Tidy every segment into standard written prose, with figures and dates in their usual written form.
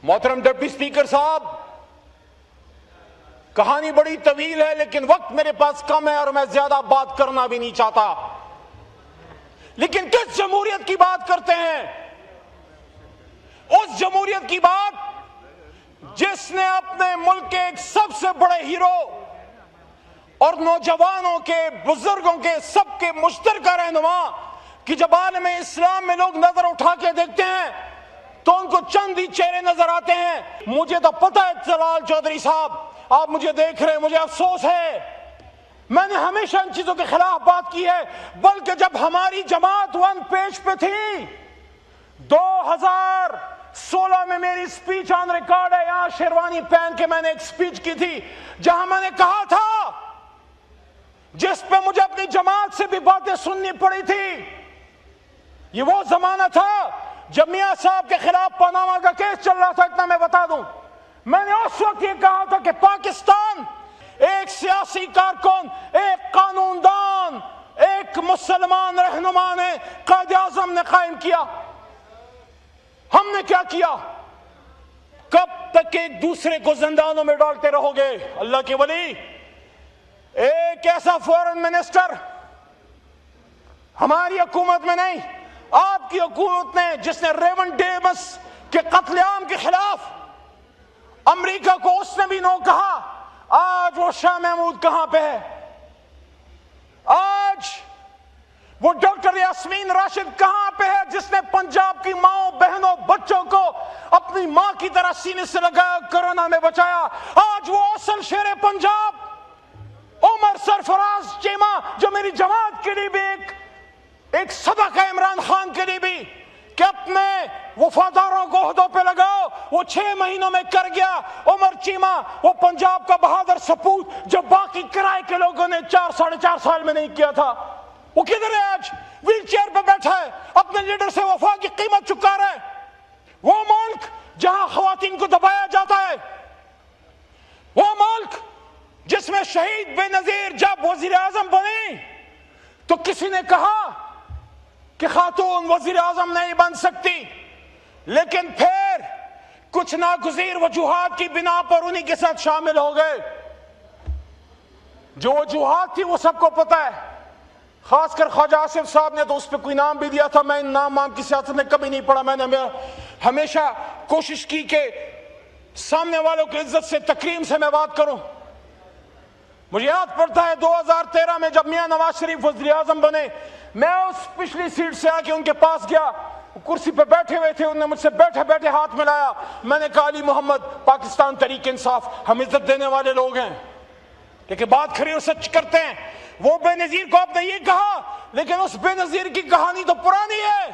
محترم deputy speaker صاحب، کہانی بڑی طویل ہے لیکن وقت میرے پاس کم ہے اور میں زیادہ بات کرنا بھی نہیں چاہتا، لیکن کس جمہوریت کی بات کرتے ہیں؟ اس جمہوریت کی بات جس نے اپنے ملک کے ایک سب سے بڑے ہیرو اور نوجوانوں کے، بزرگوں کے، سب کے مشترکہ رہنما کہ جب عالم اسلام میں لوگ نظر اٹھا کے دیکھتے ہیں تو ان کو چند ہی چہرے نظر آتے ہیں۔ مجھے تو پتہ ہے جلال چودھری صاحب، آپ مجھے دیکھ رہے ہیں، مجھے افسوس ہے، میں نے ہمیشہ ان چیزوں کے خلاف بات کی ہے، بلکہ جب ہماری جماعت ون پیج پہ تھی 2016 میں میری سپیچ آن ریکارڈ ہے، یہاں شیروانی پہن کے میں نے ایک سپیچ کی تھی جہاں میں نے کہا تھا، جس پہ مجھے اپنی جماعت سے بھی باتیں سننی پڑی تھی، یہ وہ زمانہ تھا جب میاں صاحب کے خلاف پاناما کا کیس چل رہا تھا۔ اتنا میں بتا دوں، میں نے اس وقت یہ کہا تھا کہ پاکستان ایک سیاسی کارکن، ایک قانون دان، ایک مسلمان رہنما نے، قائد اعظم نے قائم کیا۔ ہم نے کیا کیا؟ کب تک ایک دوسرے کو زندانوں میں ڈالتے رہو گے؟ اللہ کے ولی، ایک ایسا فورن منسٹر ہماری حکومت میں نہیں، آپ کی حکومت نے، جس نے ریون ڈیمس کے قتل عام کے خلاف امریکہ کو اس نے بھی نو کہا، آج وہ شاہ محمود کہاں پہ ہے؟ آج وہ ڈاکٹر یاسمین راشد کہاں پہ ہے جس نے پنجاب کی ماں، بہنوں، بچوں کو اپنی ماں کی طرح سینے سے لگایا، کورونا میں بچایا؟ آج وہ اصل شیر پنجاب عمر سرفراز چیمہ، جو میری جماعت کے لیے بھی ایک سبق ہے، عمران خان کے لیے بھی، کہ اپنے وفاداروں کو عہدوں پہ لگاؤ، وہ 6 مہینوں میں کر گیا۔ عمر چیمہ وہ پنجاب کا بہادر سپوت جو باقی کرائے کے لوگوں نے 4-4.5 سال میں نہیں کیا تھا، وہ کدھر ہے؟ آج ویل چیئر پہ بیٹھا ہے، اپنے لیڈر سے وفا کی قیمت چکا رہا ہے۔ وہ ملک جہاں خواتین کو دبایا جاتا ہے، وہ ملک جس میں شہید بے نظیر جب وزیر اعظم بنی تو کسی نے کہا کہ خاتون وزیر اعظم نہیں بن سکتی، لیکن پھر کچھ ناگزیر وجوہات کی بنا پر انہی کے ساتھ شامل ہو گئے۔ جو وجوہات تھی وہ سب کو پتہ ہے، خاص کر خواجہ آصف صاحب نے تو اس پہ کوئی نام بھی دیا تھا، میں ان نام کی سیاست میں کبھی نہیں پڑھا۔ میں نے ہمیشہ کوشش کی کہ سامنے والوں کی عزت سے، تکریم سے میں بات کروں۔ مجھے یاد پڑتا ہے 2013 میں جب میاں نواز شریف وزیر اعظم بنے، میں اس پچھلی سیٹ سے آ کے ان کے پاس گیا، وہ کرسی پہ بیٹھے ہوئے تھے، انہوں نے مجھ سے بیٹھے بیٹھے ہاتھ ملایا، میں نے کہا علی محمد، پاکستان تحریک انصاف، ہم عزت دینے والے لوگ ہیں لیکن بات کھری اور سچ کرتے ہیں۔ وہ بے نظیر کو آپ نے یہ کہا، لیکن اس بے نظیر کی کہانی تو پرانی ہے۔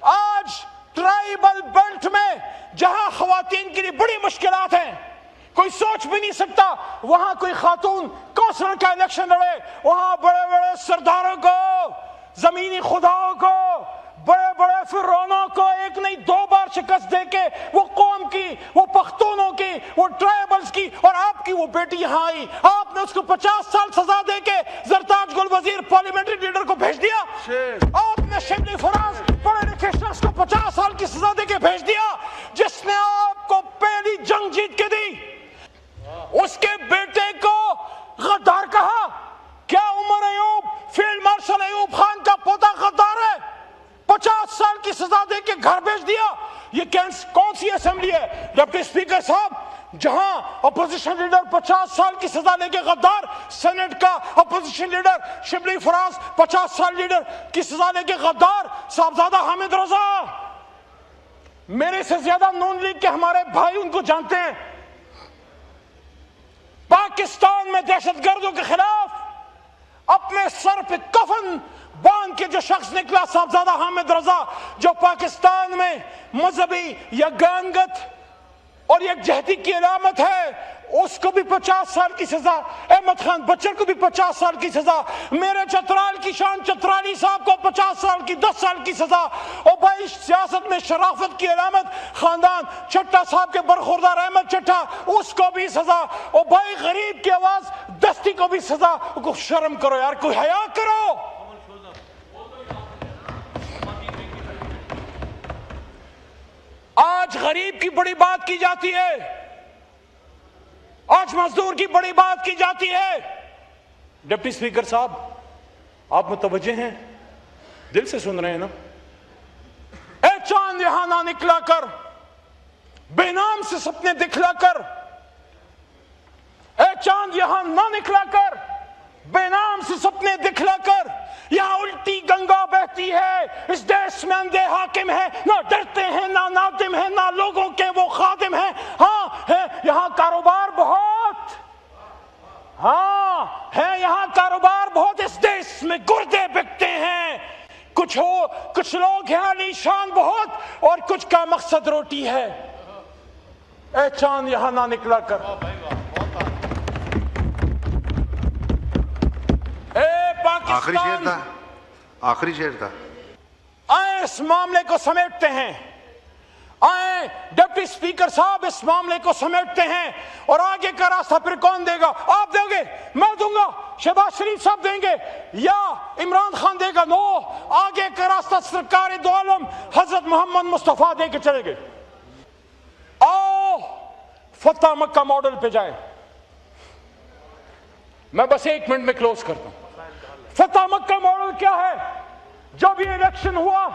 آج ٹرائبل بیلٹ میں جہاں خواتین کے لیے بڑی مشکلات ہیں، کوئی سوچ بھی نہیں سکتا وہاں کوئی خاتون کونسلر کا الیکشن لڑے، وہاں بڑے بڑے سرداروں کو، زمینی خداؤں کو، بڑے بڑے فرعونوں کو ایک نہیں 2 بار شکست دے کے وہ قوم کی، وہ پختونوں کی، وہ ٹرائبلز کی، اور آپ کی وہ بیٹی یہاں آئی، آپ نے اس کو 50 سال سزا دے کے زرتاج گل وزیر پارلیمنٹری لیڈر کو بھیج دیا۔ آپ نے شبلی فراز پڑھے لکھے شخص کو 50 سال کی سزا دے کے بھیج دیا، جس نے آپ کو پہلی جنگ جیت کے دی۔ اس کے بیٹے کو غدار کہا۔ کیا عمر ایوب، فیلڈ مارشل ایوب خان کا پوتا غدار ہے؟ 50 سال کی سزا دے کے گھر بھیج دیا۔ یہ کون سی اسمبلی ہے ڈپٹی اسپیکر صاحب جہاں اپوزیشن لیڈر 50 سال کی سزا لے کے غدار؟ سینٹ کا اپوزیشن لیڈر شبلی فراز 50 سال لیڈر کی سزا لے کے غدار۔ صاحبزادہ حامد رضا میرے سے زیادہ نون لیگ کے ہمارے بھائی ان کو جانتے ہیں۔ پاکستان میں دہشت گردوں کے خلاف اپنے سر پہ کفن باندھ کے جو شخص نکلا، صاحبزادہ حامد رضا، جو پاکستان میں مذہبی یگانگت اور یکجہتی کی علامت ہے، اس کو بھی 50 سال کی سزا۔ احمد خان بچر کو بھی 50 سال کی سزا۔ میرے چترال کی شان چترالی صاحب کو 50 سال کی 10 سال کی سزا۔ اور بھائی سیاست میں شرافت کی علامت خاندان چٹھا صاحب کے برخوردار احمد چٹھا، اس کو بھی سزا۔ اور بھائی غریب کی آواز دستی کو بھی سزا۔ کو شرم کرو یار، کوئی حیا کرو۔ آج غریب کی بڑی بات کی جاتی ہے, آج مزدور کی بڑی بات کی جاتی ہے. ڈپٹی اسپیکر صاحب, آپ متوجہ ہیں, دل سے سن رہے ہیں نا؟ اے چاند یہاں نہ نکلا کر, بے نام سے سپنے دکھلا کر, اے چاند یہاں نہ نکلا کر, بے نام سے سپنے دکھلا کر. یہاں الٹی گنگا بہتی ہے, اس دیش میں اندھے حاکم ہیں, نہ ڈرتے ہیں نہ نادم ہیں, نہ لوگوں کے وہ خادم ہیں. ہاں ہے یہاں کاروبار بہت, ہاں ہے یہاں کاروبار بہت, اس دیش میں گردے بکتے ہیں. کچھ لوگ ہیں علی شان بہت, اور کچھ کا مقصد روٹی ہے. اے چاند یہاں نہ نکلا کر. آخری شعر تھا, آخری شعر تھا. آئیں اس معاملے کو سمیٹتے ہیں, آئیں ڈپٹی اسپیکر صاحب اس معاملے کو سمیٹتے ہیں, اور آگے کا راستہ پھر کون دے گا؟ آپ دو گے, میں دوں گا, شہباز شریف صاحب دیں گے, یا عمران خان دے گا؟ نو, آگے کا راستہ سرکار دو عالم حضرت محمد مصطفیٰ دے کے چلے گئے. آؤ فتح مکہ ماڈل پہ جائیں. میں بس 1 منٹ میں کلوز کرتا ہوں. فتح مکہ ماڈل کیا ہے؟ جب یہ الیکشن ہوا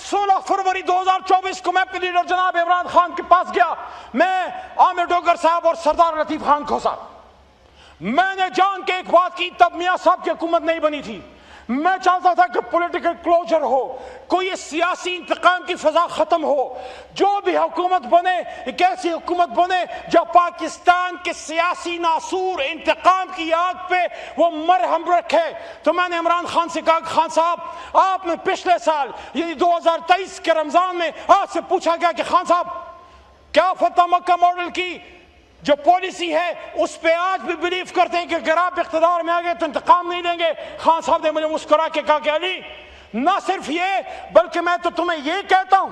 16 فروری 2024 کو میں اپنے لیڈر جناب عمران خان کے پاس گیا, میں عامر ڈوگر صاحب اور سردار لطیف خان کھوسا. میں نے جان کے ایک بات کی, تب میاں صاحب کی حکومت نہیں بنی تھی, میں چاہتا تھا کہ پولیٹیکل کلوجر ہو, کوئی سیاسی انتقام کی فضا ختم ہو. جو بھی حکومت بنے ایک ایسی حکومت بنے جو پاکستان کے سیاسی ناسور انتقام کی آگ پہ وہ مرہم رکھے. تو میں نے عمران خان سے کہا, خان صاحب آپ نے پچھلے سال یعنی 2023 کے رمضان میں آپ سے پوچھا گیا کہ خان صاحب کیا فتح مکہ ماڈل کی جو پالیسی ہے اس پہ آج بھی بلیف کرتے ہیں کہ اگر آپ اقتدار میں آ گئے تو انتقام نہیں لیں گے؟ خان صاحب نے مجھے مسکرا کے کہا کہ علی نہ صرف یہ, بلکہ میں تو تمہیں یہ کہتا ہوں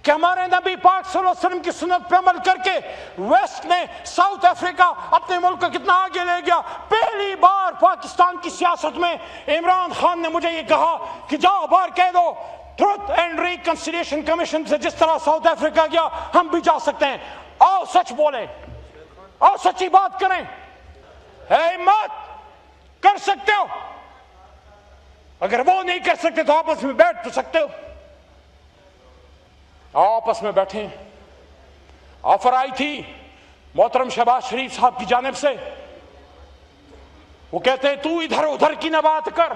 کہ ہمارے نبی پاک صلی اللہ علیہ وسلم کی سنت پہ عمل کر کے ویسٹ نے ساؤتھ افریقہ اپنے ملک کو کتنا آگے لے گیا. پہلی بار پاکستان کی سیاست میں عمران خان نے مجھے یہ کہا کہ جاؤ باہر کہہ دو ٹروتھ اینڈ ریکنسیلیشن کمیشن سے جس طرح ساؤتھ افریقہ گیا ہم بھی جا سکتے ہیں. آؤ سچ بولیں, اور سچی بات کریں. ہے ہمت, کر سکتے ہو. اگر وہ نہیں کر سکتے تو آپس میں بیٹھ تو سکتے ہو. آپس میں بیٹھیں. آفر آئی تھی محترم شہباز شریف صاحب کی جانب سے, وہ کہتے ہیں تو ادھر ادھر کی نہ بات کر,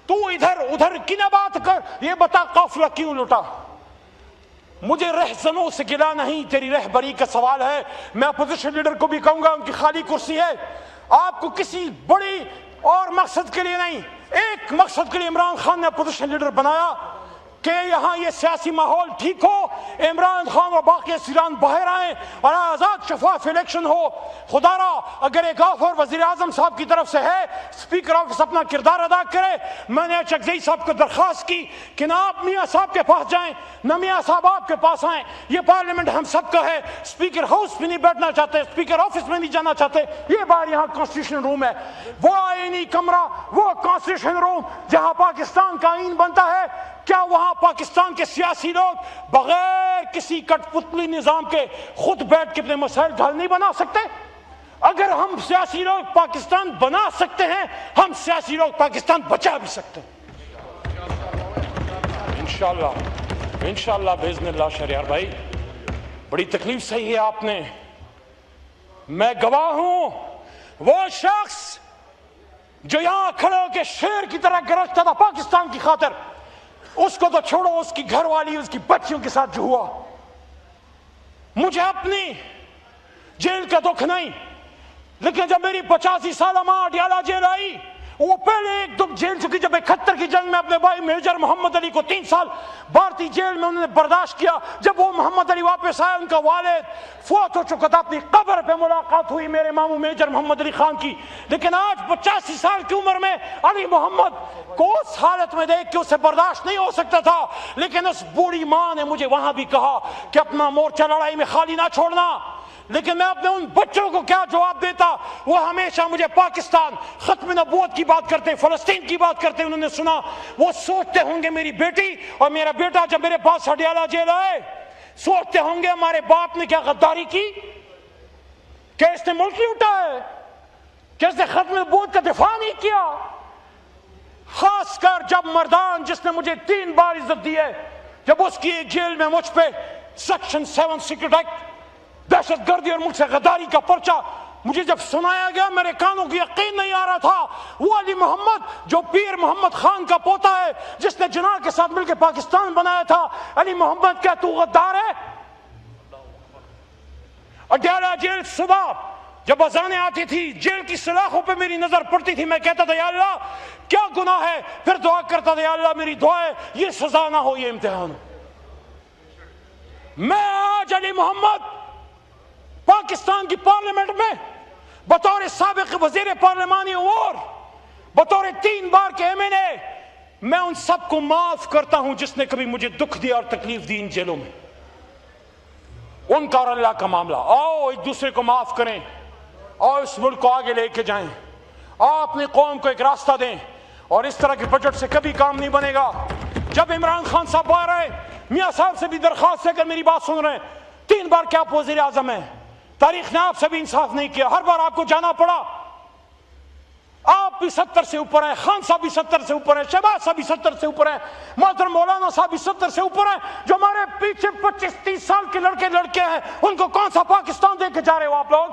تو ادھر ادھر کی نہ بات کر, یہ بتا قافلہ کیوں لٹا. مجھے رہزنوں سے گلا نہیں, تیری رہبری کا سوال ہے. میں اپوزیشن لیڈر کو بھی کہوں گا, ان کی خالی کرسی ہے, آپ کو کسی بڑی اور مقصد کے لیے نہیں, ایک مقصد کے لیے عمران خان نے اپوزیشن لیڈر بنایا کہ یہاں یہ سیاسی ماحول ٹھیک ہو, عمران خان اور باقی اسیران باہر آئیں اور آزاد شفاف الیکشن ہو. خدا را اگر ایک آفر وزیر اعظم صاحب کی طرف سے ہے, اسپیکر آفس اپنا کردار ادا کرے. میں نے چکزئی صاحب کو درخواست کی کہ نہ آپ میاں صاحب کے پاس جائیں نہ میاں صاحب آپ کے پاس آئیں. یہ پارلیمنٹ ہم سب کا ہے. اسپیکر ہاؤس میں نہیں بیٹھنا چاہتے, اسپیکر آفس میں نہیں جانا چاہتے, یہ بار یہاں کانسٹیٹیوشن روم ہے, وہ آئینی کمرہ, وہ کانسٹیٹیوشن روم جہاں پاکستان کا آئین بنتا ہے. کیا وہاں پاکستان کے سیاسی لوگ بغیر کسی کٹ پتلی نظام کے خود بیٹھ کے اپنے مسائل حل نہیں بنا سکتے؟ اگر ہم سیاسی لوگ پاکستان بنا سکتے ہیں, ہم سیاسی لوگ پاکستان بچا بھی سکتے ہیں انشاءاللہ. انشاءاللہ باذن اللہ. شہریار بھائی بڑی تکلیف سہی ہے آپ نے, میں گواہ ہوں. وہ شخص جو یہاں کھڑے ہو کے شیر کی طرح گرجتا تھا پاکستان کی خاطر, اس کو تو چھوڑو, اس کی گھر والی اس کی بچیوں کے ساتھ جو ہوا, مجھے اپنی جیل کا دکھ نہیں, لیکن جب میری 85 سالہ ماں اڈیالہ جیل آئی, وہ پہلے ایک دکھ جیل چکی جب 71 کی جنگ میں اپنے بھائی میجر محمد علی کو 3 سال بھارتی جیل میں انہوں نے برداشت کیا. جب وہ محمد علی واپس آئے, ان کا والد فوت ہو چکا تھا, اپنی قبر پہ ملاقات ہوئی میرے ماموں میجر محمد علی خان کی. لیکن آج 85 سال کی عمر میں علی محمد کو اس حالت میں دیکھ کے اسے برداشت نہیں ہو سکتا تھا. لیکن اس بوڑھی ماں نے مجھے وہاں بھی کہا کہ اپنا مورچہ لڑائی میں خالی نہ چھوڑنا. لیکن میں اپنے ان بچوں کو کیا جواب دیتا؟ وہ ہمیشہ مجھے پاکستان, ختم نبوت کی بات کرتے, فلسطین کی بات کرتے انہوں نے سنا. وہ سوچتے ہوں گے میری بیٹی اور میرا بیٹا جب میرے پاس اڈیالہ جیل آئے, سوچتے ہوں گے ہمارے باپ نے کیا غداری کی کہ اس نے ملک لوٹا ہے، کہ اس نے ختم نبوت کا دفاع نہیں کیا. خاص کر جب مردان جس نے مجھے 3 بار عزت دی ہے، جب اس کی ایک جیل میں مجھ پہ سیکشن 7 سیکرٹ ایکٹ، دہشت گردی اور ملک سے غداری کا پرچہ مجھے جب سنایا گیا، میرے کانوں کو یقین نہیں آ رہا تھا. وہ علی محمد جو پیر محمد خان کا پوتا ہے، جس نے جناح کے ساتھ مل کے پاکستان بنایا تھا، علی محمد کیا تو غدار ہے؟ اڈیالہ جیل صبح جب اذانیں آتی تھی، جیل کی سلاخوں پہ میری نظر پڑتی تھی، میں کہتا تھا یا اللہ کیا گناہ ہے، پھر دعا کرتا تھا یا اللہ میری دعا ہے یہ سزا نہ ہو، یہ امتحان ہو. میں آج علی محمد پاکستان کی پارلیمنٹ میں بطور سابق وزیر پارلیمانی اور بطور 3 بار کے MNA، میں ان سب کو معاف کرتا ہوں جس نے کبھی مجھے دکھ دیا اور تکلیف دی ان جیلوں میں. ان کا اور اللہ کا معاملہ. آؤ ایک دوسرے کو معاف کریں اور اس ملک کو آگے لے کے جائیں. آؤ اپنی قوم کو ایک راستہ دیں. اور اس طرح کے بجٹ سے کبھی کام نہیں بنے گا. جب عمران خان صاحب باہر آئے، میاں صاحب سے بھی درخواست ہے، اگر میری بات سن رہے ہیں، 3 بار کیا آپ وزیر اعظم ہیں، تاریخ نے آپ سے بھی انصاف نہیں کیا، ہر بار آپ کو جانا پڑا. آپ بھی 70 سے اوپر ہیں، خان صاحب بھی 70 سے اوپر ہیں، شہباز صاحب بھی 70 سے اوپر ہیں، محترم مولانا صاحب بھی 70 سے اوپر ہیں. جو ہمارے پیچھے 25-30 سال کے لڑکے ہیں، ان کو کون سا پاکستان دے کے جا رہے ہو آپ لوگ؟